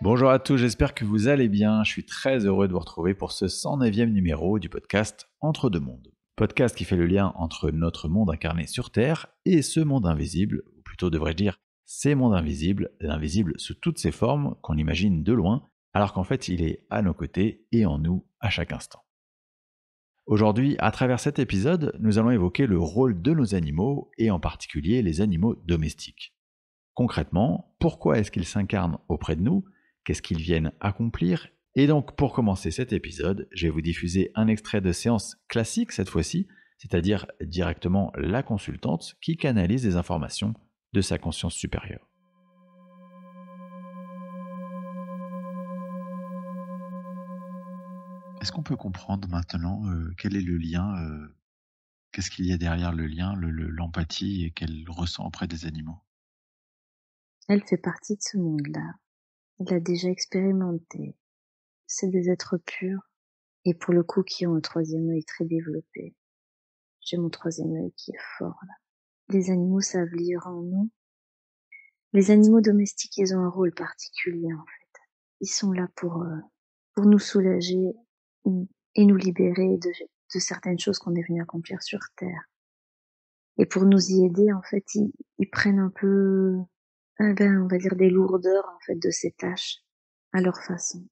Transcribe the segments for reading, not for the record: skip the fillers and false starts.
Bonjour à tous, j'espère que vous allez bien. Je suis très heureux de vous retrouver pour ce 109e numéro du podcast Entre deux mondes. Podcast qui fait le lien entre notre monde incarné sur Terre et ce monde invisible, ou plutôt devrais-je dire ces mondes invisibles, l'invisible sous toutes ses formes qu'on imagine de loin, alors qu'en fait il est à nos côtés et en nous à chaque instant. Aujourd'hui, à travers cet épisode, nous allons évoquer le rôle de nos animaux et en particulier les animaux domestiques. Concrètement, pourquoi est-ce qu'ils s'incarnent auprès de nous? Qu'est-ce qu'ils viennent accomplir? Et donc, pour commencer cet épisode, je vais vous diffuser un extrait de séance classique cette fois-ci, c'est-à-dire directement la consultante qui canalise les informations de sa conscience supérieure. Est-ce qu'on peut comprendre maintenant, quel est le lien, qu'est-ce qu'il y a derrière le lien, l'empathie et qu'elle ressent auprès des animaux? Elle fait partie de ce monde-là. Elle l'a déjà expérimenté. C'est des êtres purs et pour le coup qui ont un troisième œil très développé. J'ai mon troisième œil qui est fort là. Les animaux savent lire en nous. Les animaux domestiques, ils ont un rôle particulier en fait. Ils sont là pour nous soulager et nous libérer de certaines choses qu'on est venu accomplir sur Terre. Et pour nous y aider, en fait, ils prennent un peu, on va dire des lourdeurs en fait de ces tâches à leur façon.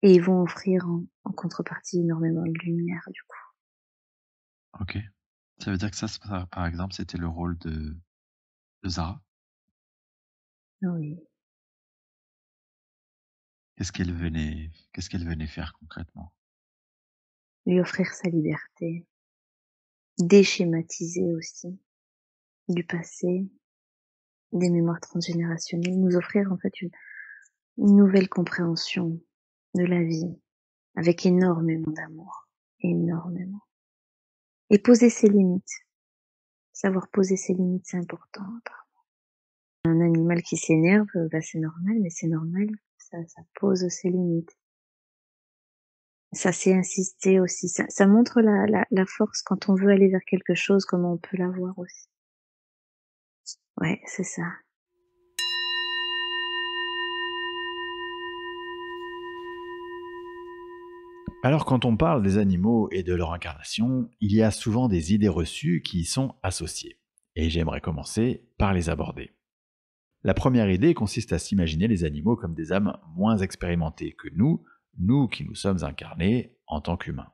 Et ils vont offrir en contrepartie énormément de lumière du coup. OK. Ça veut dire que ça, par exemple, c'était le rôle de Zara? Oui. Qu'est-ce qu'elle venait faire concrètement? Lui offrir sa liberté, déschématiser aussi du passé, des mémoires transgénérationnelles, nous offrir en fait une nouvelle compréhension de la vie avec énormément d'amour, énormément. Et poser ses limites. Savoir poser ses limites, c'est important. Un animal qui s'énerve, c'est normal, mais c'est normal, ça pose ses limites. Ça c'est insister aussi, ça montre la force quand on veut aller vers quelque chose, comment on peut l'avoir aussi. Ouais, c'est ça. Alors quand on parle des animaux et de leur incarnation, il y a souvent des idées reçues qui y sont associées. Et j'aimerais commencer par les aborder. La première idée consiste à s'imaginer les animaux comme des âmes moins expérimentées que nous qui nous sommes incarnés en tant qu'humains.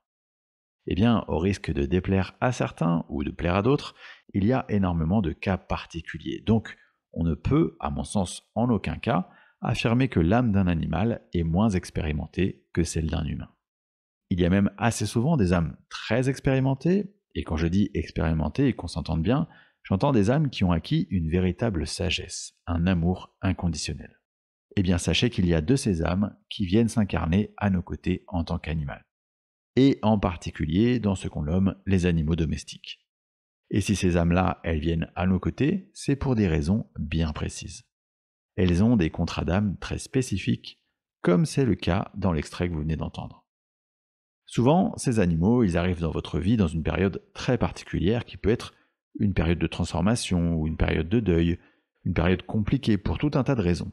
Eh bien, au risque de déplaire à certains ou de plaire à d'autres, il y a énormément de cas particuliers. Donc, on ne peut, à mon sens, en aucun cas, affirmer que l'âme d'un animal est moins expérimentée que celle d'un humain. Il y a même assez souvent des âmes très expérimentées, et quand je dis expérimentées et qu'on s'entende bien, j'entends des âmes qui ont acquis une véritable sagesse, un amour inconditionnel. Eh bien, sachez qu'il y a de ces âmes qui viennent s'incarner à nos côtés en tant qu'animal, et en particulier dans ce qu'on nomme les animaux domestiques. Et si ces âmes-là, elles viennent à nos côtés, c'est pour des raisons bien précises. Elles ont des contrats d'âme très spécifiques, comme c'est le cas dans l'extrait que vous venez d'entendre. Souvent, ces animaux, ils arrivent dans votre vie dans une période très particulière qui peut être une période de transformation ou une période de deuil, une période compliquée pour tout un tas de raisons.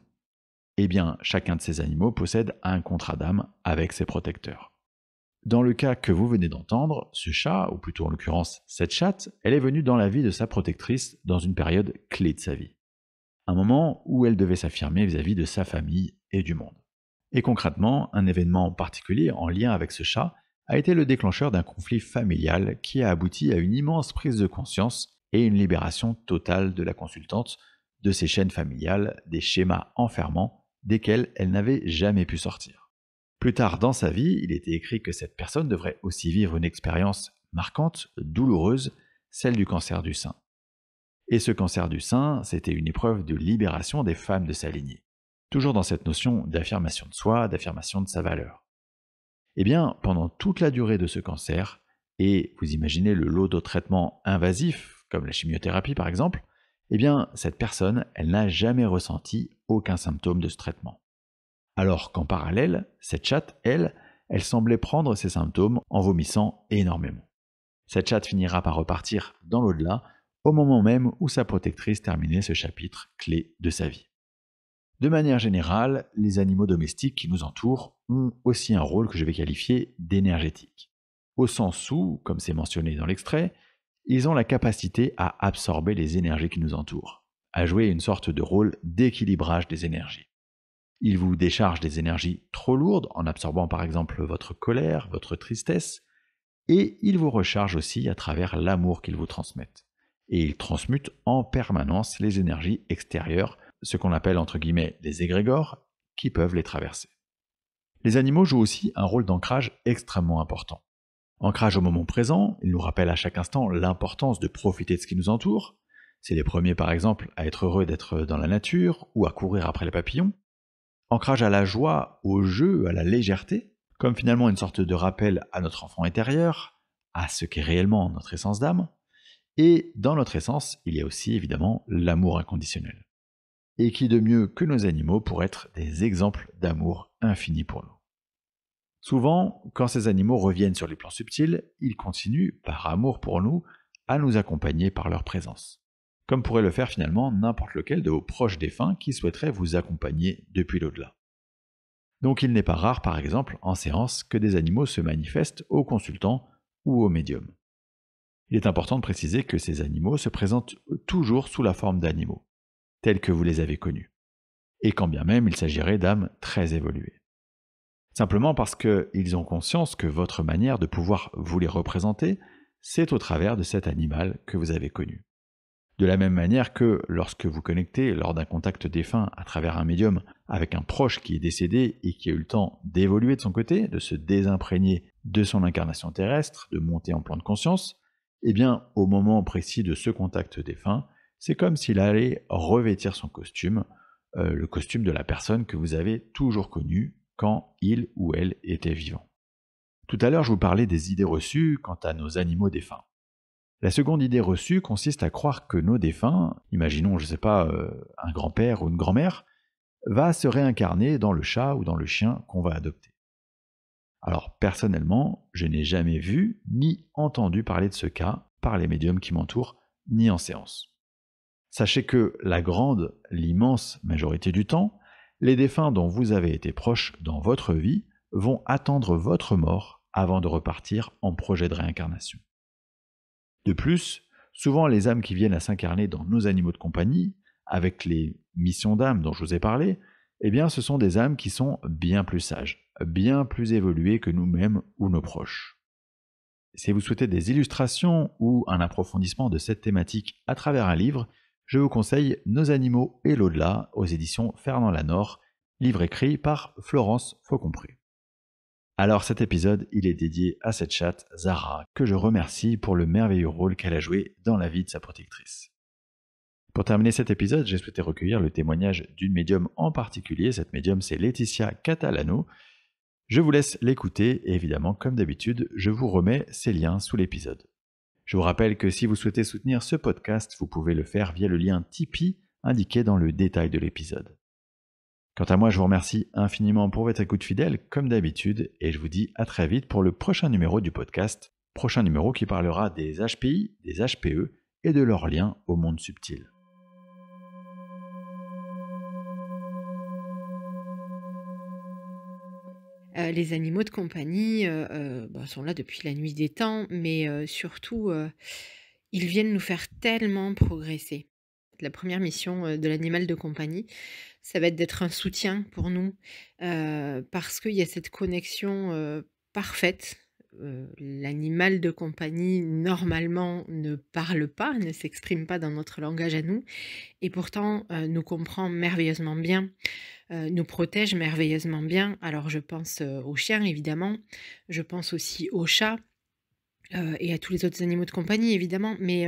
Eh bien, chacun de ces animaux possède un contrat d'âme avec ses protecteurs. Dans le cas que vous venez d'entendre, ce chat, ou plutôt en l'occurrence cette chatte, elle est venue dans la vie de sa protectrice dans une période clé de sa vie. Un moment où elle devait s'affirmer vis-à-vis de sa famille et du monde. Et concrètement, un événement particulier en lien avec ce chat a été le déclencheur d'un conflit familial qui a abouti à une immense prise de conscience et une libération totale de la consultante de ses chaînes familiales, des schémas enfermants desquels elle n'avait jamais pu sortir. Plus tard dans sa vie, il était écrit que cette personne devrait aussi vivre une expérience marquante, douloureuse, celle du cancer du sein. Et ce cancer du sein, c'était une épreuve de libération des femmes de sa lignée. Toujours dans cette notion d'affirmation de soi, d'affirmation de sa valeur. Eh bien, pendant toute la durée de ce cancer, et vous imaginez le lot de traitements invasifs, comme la chimiothérapie par exemple, eh bien, cette personne, elle n'a jamais ressenti aucun symptôme de ce traitement. Alors qu'en parallèle, cette chatte, elle semblait prendre ces symptômes en vomissant énormément. Cette chatte finira par repartir dans l'au-delà au moment même où sa protectrice terminait ce chapitre clé de sa vie. De manière générale, les animaux domestiques qui nous entourent ont aussi un rôle que je vais qualifier d'énergétique. Au sens où, comme c'est mentionné dans l'extrait, ils ont la capacité à absorber les énergies qui nous entourent, à jouer une sorte de rôle d'équilibrage des énergies. Ils vous déchargent des énergies trop lourdes en absorbant par exemple votre colère, votre tristesse, et ils vous rechargent aussi à travers l'amour qu'ils vous transmettent. Et ils transmutent en permanence les énergies extérieures, ce qu'on appelle entre guillemets les égrégores, qui peuvent les traverser. Les animaux jouent aussi un rôle d'ancrage extrêmement important. Ancrage au moment présent, ils nous rappellent à chaque instant l'importance de profiter de ce qui nous entoure. C'est les premiers par exemple à être heureux d'être dans la nature ou à courir après les papillons. Ancrage à la joie, au jeu, à la légèreté, comme finalement une sorte de rappel à notre enfant intérieur, à ce qu'est réellement notre essence d'âme. Et dans notre essence, il y a aussi évidemment l'amour inconditionnel. Et qui de mieux que nos animaux pour être des exemples d'amour infini pour nous. Souvent, quand ces animaux reviennent sur les plans subtils, ils continuent, par amour pour nous, à nous accompagner par leur présence. Comme pourrait le faire finalement n'importe lequel de vos proches défunts qui souhaiteraient vous accompagner depuis l'au-delà. Donc il n'est pas rare, par exemple, en séance, que des animaux se manifestent au consultant ou au médium. Il est important de préciser que ces animaux se présentent toujours sous la forme d'animaux, tels que vous les avez connus, et quand bien même il s'agirait d'âmes très évoluées. Simplement parce qu'ils ont conscience que votre manière de pouvoir vous les représenter, c'est au travers de cet animal que vous avez connu. De la même manière que lorsque vous connectez lors d'un contact défunt à travers un médium avec un proche qui est décédé et qui a eu le temps d'évoluer de son côté, de se désimprégner de son incarnation terrestre, de monter en plan de conscience, eh bien, au moment précis de ce contact défunt, c'est comme s'il allait revêtir son costume, le costume de la personne que vous avez toujours connue quand il ou elle était vivant. Tout à l'heure, je vous parlais des idées reçues quant à nos animaux défunts. La seconde idée reçue consiste à croire que nos défunts, imaginons, je ne sais pas, un grand-père ou une grand-mère, va se réincarner dans le chat ou dans le chien qu'on va adopter. Alors personnellement, je n'ai jamais vu ni entendu parler de ce cas par les médiums qui m'entourent, ni en séance. Sachez que la grande, l'immense majorité du temps, les défunts dont vous avez été proche dans votre vie vont attendre votre mort avant de repartir en projet de réincarnation. De plus, souvent les âmes qui viennent à s'incarner dans nos animaux de compagnie, avec les missions d'âme dont je vous ai parlé, eh bien ce sont des âmes qui sont bien plus sages, bien plus évoluées que nous-mêmes ou nos proches. Si vous souhaitez des illustrations ou un approfondissement de cette thématique à travers un livre, je vous conseille Nos animaux et l'au-delà aux éditions Fernand Lanor, livre écrit par Florence Faucompré. Alors cet épisode, il est dédié à cette chatte, Zara, que je remercie pour le merveilleux rôle qu'elle a joué dans la vie de sa protectrice. Pour terminer cet épisode, j'ai souhaité recueillir le témoignage d'une médium en particulier. Cette médium, c'est Laetitia Catalano. Je vous laisse l'écouter et évidemment, comme d'habitude, je vous remets ces liens sous l'épisode. Je vous rappelle que si vous souhaitez soutenir ce podcast, vous pouvez le faire via le lien Tipeee indiqué dans le détail de l'épisode. Quant à moi, je vous remercie infiniment pour votre écoute fidèle, comme d'habitude, et je vous dis à très vite pour le prochain numéro du podcast, prochain numéro qui parlera des HPI, des HPE et de leur lien au monde subtil. Les animaux de compagnie sont là depuis la nuit des temps, mais surtout, ils viennent nous faire tellement progresser. La première mission de l'animal de compagnie, ça va être d'être un soutien pour nous, parce qu'il y a cette connexion parfaite. L'animal de compagnie, normalement, ne parle pas, ne s'exprime pas dans notre langage à nous, et pourtant nous comprend merveilleusement bien. Nous protège merveilleusement bien. Alors je pense aux chiens évidemment, je pense aussi aux chats et à tous les autres animaux de compagnie évidemment, mais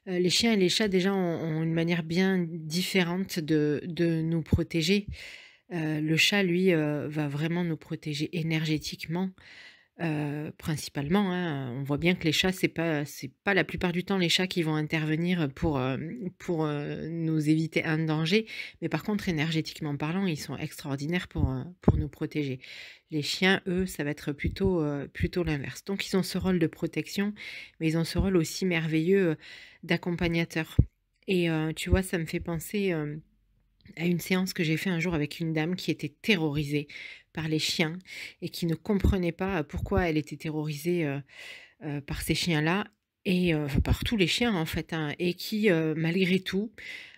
les chiens et les chats déjà ont une manière bien différente de nous protéger. Le chat lui va vraiment nous protéger énergétiquement. Principalement, hein, on voit bien que les chats, c'est pas la plupart du temps les chats qui vont intervenir pour nous éviter un danger, mais par contre énergétiquement parlant, ils sont extraordinaires pour nous protéger. Les chiens, eux, ça va être plutôt l'inverse. Donc ils ont ce rôle de protection, mais ils ont ce rôle aussi merveilleux d'accompagnateur. Et tu vois, ça me fait penser à une séance que j'ai fait un jour avec une dame qui était terrorisée par les chiens et qui ne comprenait pas pourquoi elle était terrorisée, par ces chiens-là et enfin par tous les chiens en fait, hein, et qui, malgré tout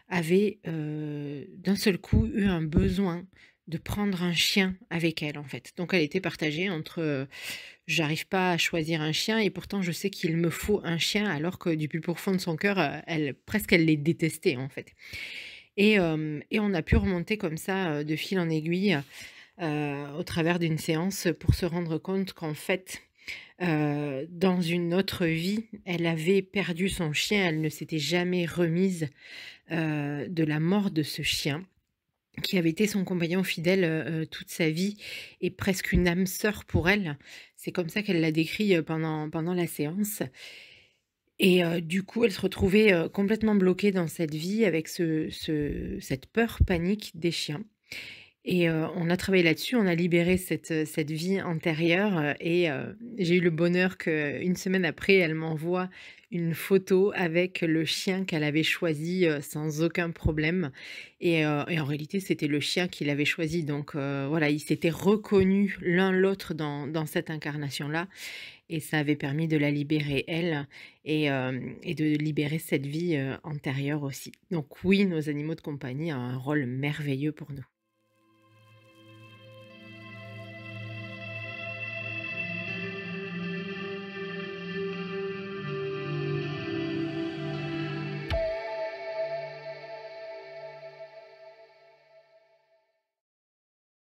avait, d'un seul coup eu un besoin de prendre un chien avec elle en fait. Donc elle était partagée entre, j'arrive pas à choisir un chien et pourtant je sais qu'il me faut un chien alors que du plus profond de son cœur, elle les détestait en fait. Et on a pu remonter comme ça, de fil en aiguille, au travers d'une séance pour se rendre compte qu'en fait, dans une autre vie, elle avait perdu son chien, elle ne s'était jamais remise, de la mort de ce chien qui avait été son compagnon fidèle, toute sa vie et presque une âme sœur pour elle. C'est comme ça qu'elle l'a décrit, pendant la séance et du coup, elle se retrouvait, complètement bloquée dans cette vie avec cette peur panique des chiens et on a travaillé là-dessus, on a libéré cette vie antérieure, et j'ai eu le bonheur qu'une semaine après, elle m'envoie une photo avec le chien qu'elle avait choisi, sans aucun problème et en réalité, c'était le chien qui l'avait choisi donc voilà, ils s'étaient reconnus l'un l'autre dans cette incarnation-là et ça avait permis de la libérer elle et de libérer cette vie, antérieure aussi. Donc oui, nos animaux de compagnie ont un rôle merveilleux pour nous.